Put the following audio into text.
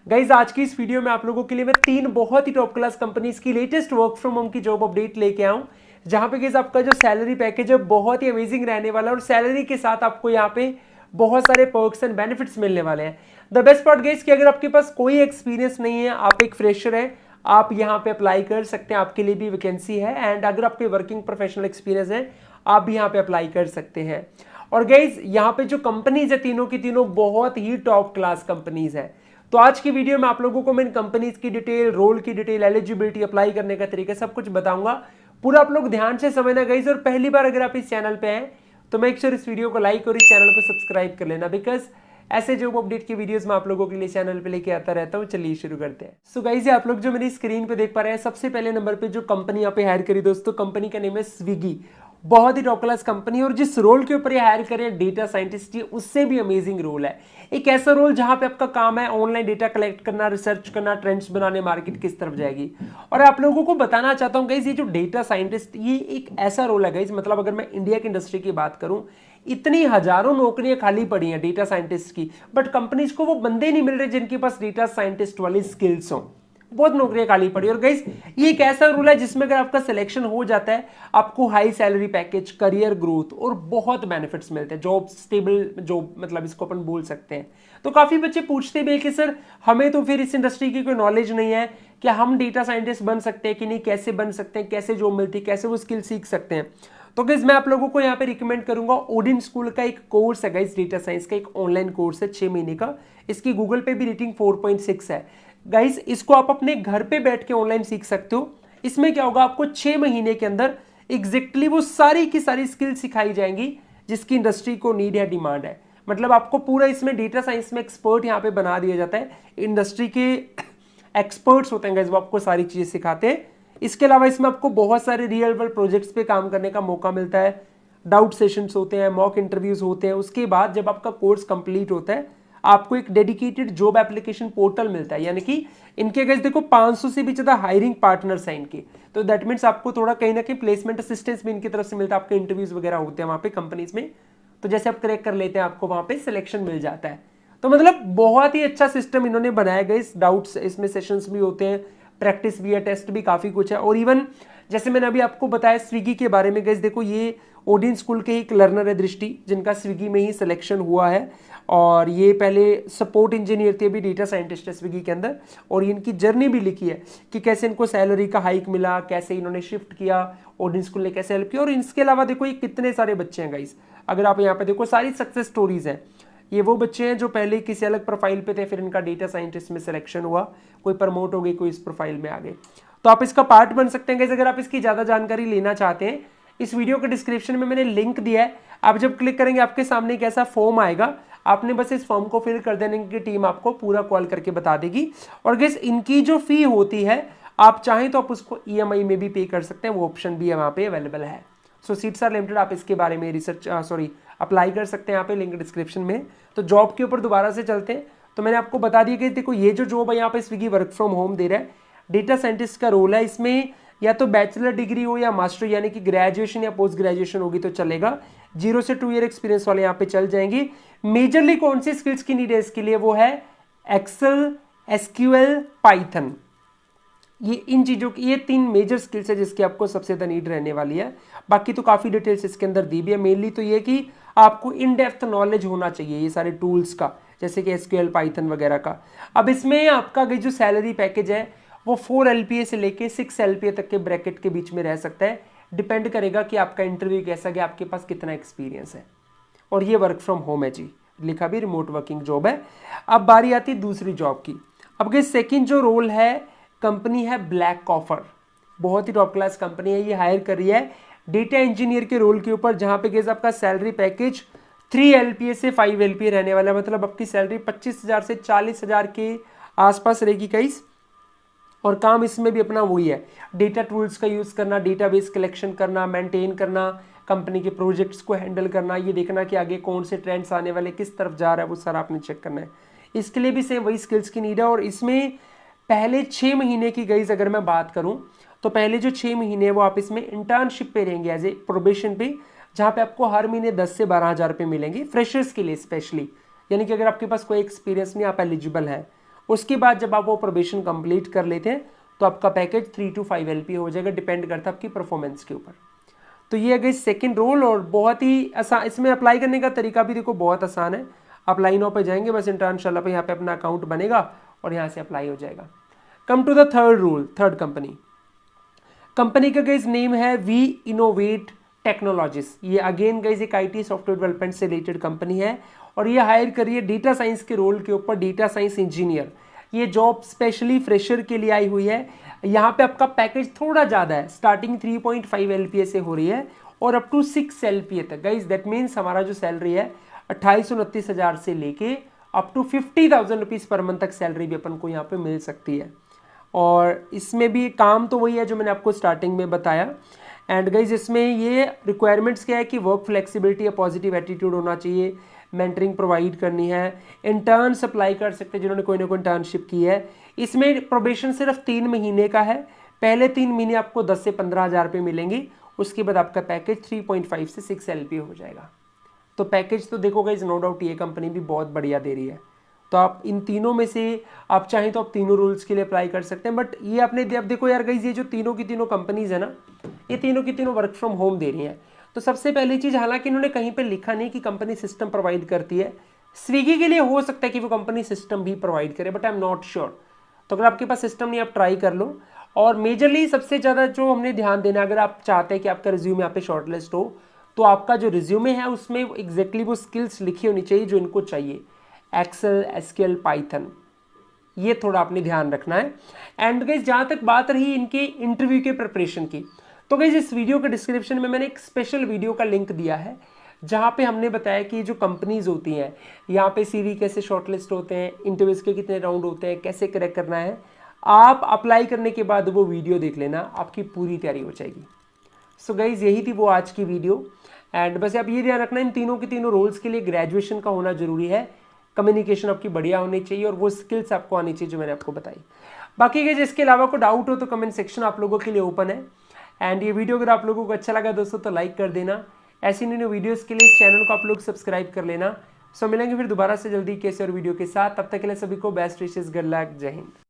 Guys आज की इस वीडियो में आप लोगों के लिए मैं 3 बहुत ही टॉप क्लास कंपनीज की लेटेस्ट वर्क फ्रॉम होम की जॉब अपडेट लेके आऊं, जहां पे गाइज आपका जो सैलरी पैकेज है बहुत ही अमेजिंग रहने वाला है और सैलरी के साथ आपको यहाँ पे बहुत सारे पर्क्स एंड बेनिफिट्स मिलने वाले हैं। द बेस्ट पार्ट गाइज कि अगर आपके पास कोई एक्सपीरियंस नहीं है, आप एक फ्रेशर है, आप यहाँ पे अप्लाई कर सकते हैं, आपके लिए भी वैकेंसी है। एंड अगर आपके वर्किंग प्रोफेशनल एक्सपीरियंस है, आप भी यहाँ पे अप्लाई कर सकते हैं। और गाइज यहाँ पे जो कंपनीज है तीनों की तीनों बहुत ही टॉप क्लास कंपनीज है। तो आज की वीडियो में आप लोगों को मैं इन कंपनीज की डिटेल, रोल की डिटेल, एलिजिबिलिटी, अप्लाई करने का तरीका सब कुछ बताऊंगा। पूरा आप लोग ध्यान से समझना गाइज। और पहली बार अगर आप इस चैनल पे हैं तो मेक श्योर इस वीडियो को लाइक और इस चैनल को सब्सक्राइब कर लेना, बिकॉज ऐसे जॉब अपडेट की वीडियोस मैं आप लोगों के लिए चैनल पे लेके आता रहता हूँ। चलिए शुरू करते हैं। सो गाइज आप लोग जो मेरी स्क्रीन पे देख पा रहे हैं, सबसे पहले नंबर पे जो कंपनी यहाँ पे हायर करी दोस्तों, कंपनी का नेम है स्विगी। बहुत ही टॉप क्लास कंपनी, और जिस रोल के ऊपर ये हायर करें डेटा साइंटिस्ट, ये उससे भी अमेजिंग रोल है। एक ऐसा रोल जहां पे आपका काम है ऑनलाइन डेटा कलेक्ट करना, रिसर्च करना, ट्रेंड्स बनाने, मार्केट किस तरफ जाएगी। और आप लोगों को बताना चाहता हूं गाइस, ये जो डेटा साइंटिस्ट, ये एक ऐसा रोल है गाइस, मतलब अगर मैं इंडिया की इंडस्ट्री की बात करूं, इतनी हजारों नौकरियां खाली पड़ी हैं डेटा साइंटिस्ट की, बट कंपनीज को वो बंदे नहीं मिल रहे जिनके पास डेटा साइंटिस्ट वाली स्किल्स हो। बहुत नौकरियां खाली पड़ी। और गाइस ये एक ऐसा रूल है जिसमें अगर आपका सिलेक्शन हो जाता है, आपको high salary package, career growth और बहुत बेनिफिट्स मिलते हैं। जॉब स्टेबल जॉब, मतलब इसको अपन बोल सकते हैं। तो काफी बच्चे पूछते भी कि सर हमें तो फिर इस इंडस्ट्री की कोई नॉलेज नहीं है, क्या हम डेटा साइंटिस्ट बन सकते हैं कि नहीं, कैसे बन सकते हैं, कैसे जॉब मिलती है, कैसे वो स्किल सीख सकते हैं। तो गाइस मैं आप लोगों को यहाँ पे रिकमेंड करूंगा, ओडिन स्कूल का एक कोर्स है गाइस, डेटा साइंस का एक ऑनलाइन कोर्स है 6 महीने का। इसकी गूगल पे भी रेटिंग 4.6 है गाइस। इसको आप अपने घर पे बैठ के ऑनलाइन सीख सकते हो। इसमें क्या होगा, आपको 6 महीने के अंदर एग्जैक्टली वो सारी की सारी स्किल सिखाई जाएंगी जिसकी इंडस्ट्री को नीड है, डिमांड है। मतलब आपको पूरा इसमें डेटा साइंस में एक्सपर्ट यहाँ पे बना दिया जाता है। इंडस्ट्री के एक्सपर्ट्स होते हैं गाइस, वो आपको सारी चीजें सिखाते हैं। इसके अलावा इसमें आपको बहुत सारे रियल वर्ल्ड प्रोजेक्ट्स पे काम करने का मौका मिलता है। डाउट सेशंस होते हैं, मॉक इंटरव्यूज होते हैं। उसके बाद जब आपका कोर्स कंप्लीट होता है, आपको एक डेडिकेटेड जॉब एप्लीकेशन पोर्टल मिलता है। यानी कि इनके गाइस देखो 500 से भी ज्यादा हायरिंग पार्टनर्स हैं इनके। तो दैट मीन्स आपको थोड़ा कहीं ना कहीं प्लेसमेंट असिस्टेंस भी इनकी तरफ से मिलता है। आपके इंटरव्यूज वगैरह होते हैं वहां पे कंपनीज में, तो जैसे आप क्रैक कर लेते हैं, आपको वहां पे सिलेक्शन मिल जाता है। तो मतलब बहुत ही अच्छा सिस्टम इन्होंने बनाया गया। इस डाउट्स इसमें सेशंस भी होते हैं, प्रैक्टिस भी है, टेस्ट भी काफी कुछ है। और इवन जैसे मैंने अभी आपको बताया स्विगी के बारे में गाइस, देखो ये ओडिन स्कूल के एक लर्नर है दृष्टि, जिनका स्विगी में ही सिलेक्शन हुआ है। और ये पहले सपोर्ट इंजीनियर थे, अभी डेटा साइंटिस्ट है स्विगी के अंदर। और इनकी जर्नी भी लिखी है कि कैसे इनको सैलरी का हाइक मिला, कैसे इन्होंने शिफ्ट किया, ओडिन स्कूल ने कैसे हेल्प किया। और इसके अलावा देखो ये कितने सारे बच्चे हैं गाइस, अगर आप यहाँ पे देखो सारी सक्सेस स्टोरीज हैं। ये वो बच्चे हैं जो पहले किसी अलग प्रोफाइल पे थे, फिर इनका डेटा साइंटिस्ट में सिलेक्शन हुआ, कोई प्रमोट हो गई, कोई इस प्रोफाइल में आ गए। तो आप इसका पार्ट बन सकते हैं गाइस। अगर आप इसकी ज्यादा जानकारी लेना चाहते हैं, इस वीडियो के डिस्क्रिप्शन में मैंने लिंक दिया है। आप जब क्लिक करेंगे आपके सामने एक ऐसा फॉर्म आएगा, आपने बस इस फॉर्म को फिल कर देने की टीम आपको पूरा कॉल करके बता देगी। और गाइस इनकी जो फी होती है, आप चाहें तो आप उसको EMI में भी पे कर सकते हैं, वो ऑप्शन भी है वहां पे अवेलेबल है। सो सीट्स आर लिमिटेड, आप इसके बारे में रिसर्च अप्लाई कर सकते हैं, यहाँ पे लिंक डिस्क्रिप्शन में। तो जॉब के ऊपर दोबारा से चलते हैं। तो मैंने आपको बता दिया कि देखो ये जो जॉब है यहाँ पे स्विगी वर्क फ्रॉम होम दे रहा है, डेटा साइंटिस्ट का रोल है। इसमें या तो बैचलर डिग्री हो या मास्टर, यानी कि ग्रेजुएशन या पोस्ट ग्रेजुएशन होगी तो चलेगा। 0 से 2 ईयर एक्सपीरियंस वाले यहाँ पे चल जाएंगे। मेजरली कौन सी स्किल्स की नीड है इसके लिए, वो है एक्सेल, SQL, पाइथन। ये इन चीजों की, ये 3 मेजर स्किल्स है जिसकी आपको सबसे ज्यादा नीड रहने वाली है। बाकी तो काफी डिटेल्स इसके अंदर दी भी है। मेनली तो ये कि आपको इन डेप्थ नॉलेज होना चाहिए ये सारे टूल्स का, जैसे कि SQL, पाइथन वगैरह का। अब इसमें आपका जो सैलरी पैकेज है वो 4 LPA से लेके 6 LPA तक के ब्रैकेट के बीच में रह सकता है। डिपेंड करेगा कि आपका इंटरव्यू कैसा गया, आपके पास कितना एक्सपीरियंस है। और ये वर्क फ्रॉम होम है जी, लिखा भी रिमोट वर्किंग जॉब है। अब बारी आती है दूसरी जॉब की। अब गाइस सेकंड जो रोल है, कंपनी है ब्लैक ऑफर। बहुत ही टॉप क्लास कंपनी है, ये हायर कर रही है डेटा इंजीनियर के रोल के ऊपर, जहां पे गाइस आपका सैलरी पैकेज 3 LPA से 5 LPA रहने वाला है। मतलब आपकी सैलरी 25,000 से 40,000 के आसपास रहेगी गाइस। और काम इसमें भी अपना वही है, डेटा टूल्स का यूज करना, डेटाबेस कलेक्शन करना, मेंटेन करना, कंपनी के प्रोजेक्ट्स को हैंडल करना, ये देखना कि आगे कौन से ट्रेंड्स आने वाले, किस तरफ जा रहा है, वो सारा आपने चेक करना है। इसके लिए भी सेम वही स्किल्स की नीड है। और इसमें पहले 6 महीने की गाइस अगर मैं बात करूं, तो पहले जो 6 महीने वो आप इसमें इंटर्नशिप पे रहेंगे, एज ए प्रोबेशन पे, जहां पे आपको हर महीने 10 से 12 हज़ार रुपये मिलेंगे फ्रेशर्स के लिए स्पेशली। यानी कि अगर आपके पास कोई एक्सपीरियंस नहीं, आप एलिजिबल हैं। उसके बाद जब आप वो प्रोबेशन कंप्लीट कर लेते हैं तो आपका पैकेज 3 to 5 LPA हो जाएगा, डिपेंड करता है आपकी परफॉर्मेंस के ऊपर। तो ये है सेकंड रोल, और बहुत ही आसान, इसमें अप्लाई करने का तरीका भी देखो बहुत आसान है। आप लाइन ऑफ पे जाएंगे, बस इंटर्नशाला पे यहाँ पे अपना अकाउंट बनेगा और यहाँ से अप्लाई हो जाएगा। Come to the third rule, third company. Company का गाइस नेम है वी इनोवेट टेक्नोलॉजीज। ये अगेन गाइस एक IT सॉफ्टवेयर डेवलपमेंट से रिलेटेड कंपनी है और ये हायर कर रही है डेटा साइंस के रोल के ऊपर, डेटा साइंस इंजीनियर। ये जॉब स्पेशली फ्रेशर के लिए आई हुई है। यहाँ पे आपका पैकेज थोड़ा ज़्यादा है, स्टार्टिंग 3.5 LPA से हो रही है और अप टू 6 LPA तक। गाइस दैट मीन्स हमारा जो सैलरी है 28-29 से लेके up to 50,000 rupees per month तक सैलरी भी अपन को यहाँ पे मिल सकती है। और इसमें भी काम तो वही है जो मैंने आपको स्टार्टिंग में बताया। एंड गाइज इसमें ये रिक्वायरमेंट्स क्या है कि वर्क फ्लेक्सिबिलिटी या पॉजिटिव एटीट्यूड होना चाहिए, मेंटरिंग प्रोवाइड करनी है, इंटर्न्स अप्लाई कर सकते हैं जिन्होंने कोई ना कोई इंटर्नशिप की है। इसमें प्रोबेशन सिर्फ 3 महीने का है, पहले 3 महीने आपको 10 से 15,000 रुपये मिलेंगी, उसके बाद आपका पैकेज 3.5 से 6 LPA हो जाएगा। तो पैकेज तो देखो गाइज नो डाउट ये कंपनी भी बहुत बढ़िया दे रही है। तो आप इन तीनों में से आप चाहें तो आप तीनों रूल्स के लिए अप्लाई कर सकते हैं। बट ये आपने अब देखो यार गाइज, ये जो तीनों की तीनों कंपनीज है ना, ये तीनों की तीनों वर्क फ्रॉम होम दे रही हैं। तो सबसे पहली चीज़, हालांकि इन्होंने कहीं पे लिखा नहीं कि कंपनी सिस्टम प्रोवाइड करती है, स्विगी के लिए हो सकता है कि वो कंपनी सिस्टम भी प्रोवाइड करे, but I am not sure. तो अगर आपके पास सिस्टम नहीं, आप ट्राई कर लो। और मेजरली सबसे ज़्यादा जो हमने ध्यान देना, अगर आप चाहते हैं कि आपका रिज्यूमे यहाँ पे शॉर्टलिस्ट हो, तो आपका जो रिज्यूमे है उसमें एग्जैक्टली वो स्किल्स लिखी होनी चाहिए जो इनको चाहिए, एक्सेल, SQL, पाइथन, ये थोड़ा आपने ध्यान रखना है। एंड गाइस जहाँ तक बात रही इनके इंटरव्यू के प्रिपरेशन की, तो गाइस इस वीडियो के डिस्क्रिप्शन में मैंने एक स्पेशल वीडियो का लिंक दिया है जहाँ पे हमने बताया कि जो कंपनीज होती हैं यहाँ पे CV कैसे शॉर्टलिस्ट होते हैं, इंटरव्यूज के कितने राउंड होते हैं, कैसे क्रैक करना है। आप अप्लाई करने के बाद वो वीडियो देख लेना, आपकी पूरी तैयारी हो जाएगी। सो गाइज यही थी वो आज की वीडियो। एंड बस आप ये ध्यान रखना, इन तीनों के तीनों रोल्स के लिए ग्रेजुएशन का होना जरूरी है, कम्युनिकेशन आपकी बढ़िया होनी चाहिए और वो स्किल्स आपको आनी चाहिए जो मैंने आपको बताई। बाकी गाइस इसके अलावा कोई डाउट हो तो कमेंट सेक्शन आप लोगों के लिए ओपन है। एंड ये वीडियो अगर आप लोगों को अच्छा लगा दोस्तों तो लाइक कर देना। ऐसी नई वीडियोस के लिए इस चैनल को आप लोग सब्सक्राइब कर लेना। सो मिलेंगे फिर दोबारा से जल्दी कैसे और वीडियो के साथ, तब तक के लिए सभी को बेस्ट विशेस, गुड लक, जय हिंद।